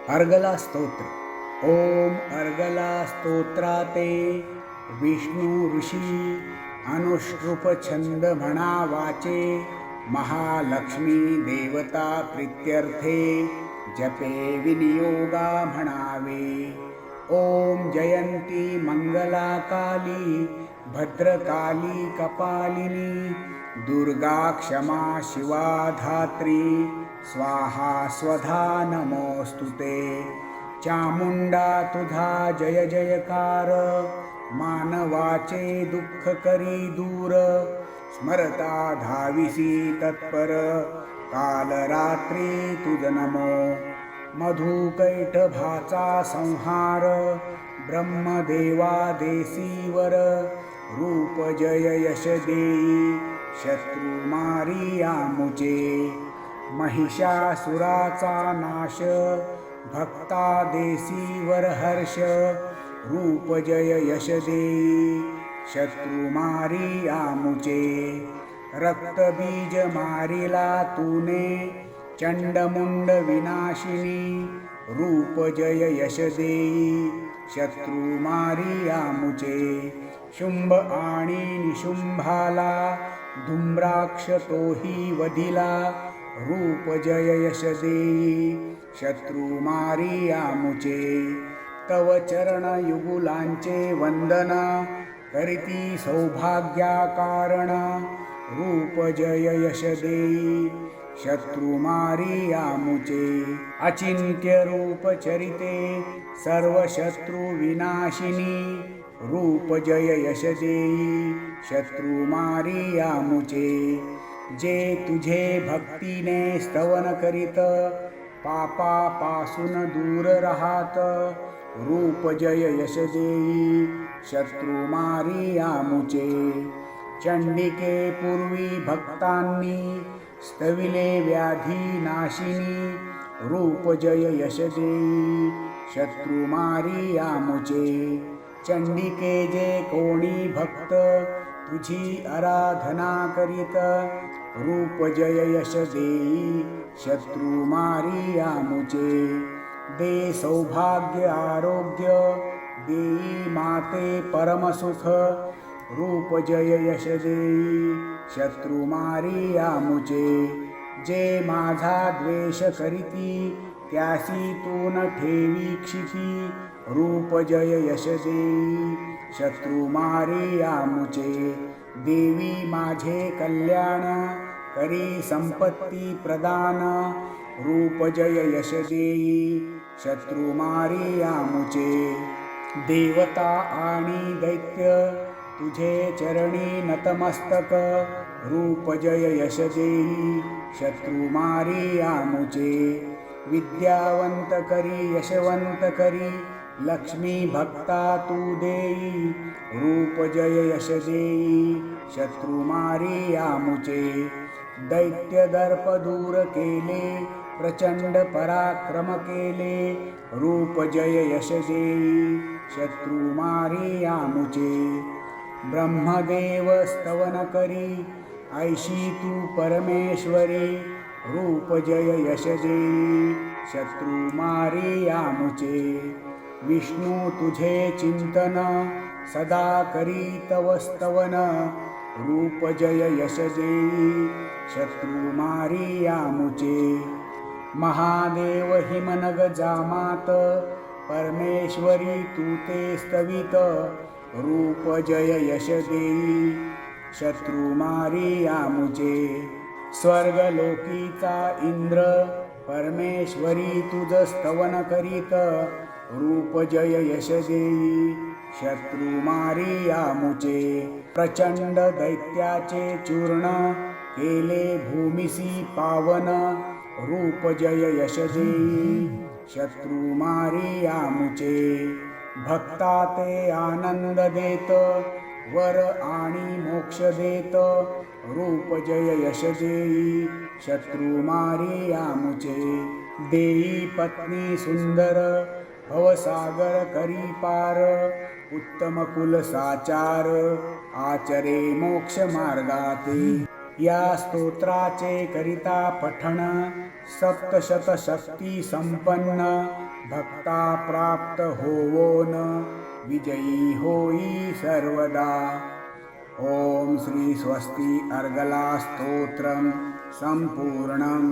अर्गला स्तोत्र. ओम अर्गला स्तोत्राते विष्णू ऋषी अनुष्टुप छंद म्हणा वाचे. महालक्ष्मी देवता प्रीत्यर्थे जपे विनियोगा म्हणावे. ओम जयंती मंगला काली भद्रकाली कपालिनी दुर्गा क्षमा शिवा धात्री स्वाहा स्वधा नमोस्तुते. चामुंडा तुझा जय जयकार मानवाचे दुःख करी दूर. स्मरता धाविसी तत्पर काल रात्री तुझ नमो. मधुकैटभाचा संहार ब्रह्मदेवा देसीवर. रूप जय यश देई शत्रु मारी आमुचे. महिषासुराचा नाश भक्ता देसीवर हर्ष. रूप जय यश देई शत्रु मारी आमुचे. रक्तबीज मारिला तूने चंडमुंड विनाशिनी. रूप जय यश देई शत्रु मारी आमुचे. शुंभ आणि निशुंभाला धूम्राक्ष तोही वधिला. रूप जय यश देई शत्रु मारी आमुचे. तव चरण युगुलांचे वंदन करीती सौभाग्या कारण. रूप जय यश देई शत्रु मारी आमुचे. अचिंत्य रूप चरिते सर्व शत्रु विनाशिनी. रूप जय यश देई शत्रु मारी आमुचे. जे तुझे भक्तीने स्तवन करीत पापापासून दूर राहात. रूप जय यश देई शत्रु मारी आमुचे. चंडिके पूर्वी भक्तांनी स्तविले व्याधी नाशिनी. रूप जय यश देई शत्रु मारी आमुचे. चंडिके जे कोणी भक्त तुझी आराधना करीत. रूप जय यश देई शत्रु मारी आमुचे. दे सौभाग्य आरोग्य देई माते परमसुख. रूप जय यश देई शत्रु मारी आमुचे. जे माझा द्वेष करीती त्यासी तू न ठेवी क्षिती. रूप जय यश देई शत्रु मारी आमुचे. देवी माझे कल्याण करी संपत्ती प्रदान. रूप जय यश देई शत्रु मारी आमुचे. देवता आणि दैत्य तुझे चरणी नतमस्तक. रूप जय यश देई शत्रु मारी आमुचे. विद्यावंत करी यशवंत करी लक्ष्मी भक्ता तू देई. रूप जय यश देई शत्रु मारी आमुचे. दैत्य दर्प दूर केले प्रचंड पराक्रम केले. रूप जय यश देई शत्रु मारी आमुचे. ब्रह्मदेव स्तवन करी ऐशी तू परमेश्वरी. रूप जय यश देई शत्रु मारी आमुचे. विष्णू तुझे चिंतन सदा करी तव स्तवन. रूप जय यश देई शत्रु मारी आमुचे. महादेव हिमनग जामात परमेश्वरी तू ते स्तवित. रूप जय यश देई शत्रु मारी आमुचे. स्वर्गलोकीचा इंद्र परमेश्वरी तुझ स्तवन करीत. रूप जय यश देई शत्रु मारी आमुचे. प्रचंड दैत्याचे चूर्ण केले भूमिसी पावन. रूप जय यश देई शत्रु मारी आमुचे. भक्ता ते आनंद देत वर आणि मोक्ष देत. रूप जय यश देई शत्रु मारी आमुचे. देई पत्नी सुंदर भवसागर करी पार. उत्तम कुल साचार आचरे मोक्ष मार्गाते. या स्तोत्राचे करिता पठण सप्तशतशक्ती संपन्न भक्ता प्राप्त होवोन विजयी होई सर्वदा. ओम श्री स्वस्ति अर्गला स्तोत्रम संपूर्णम.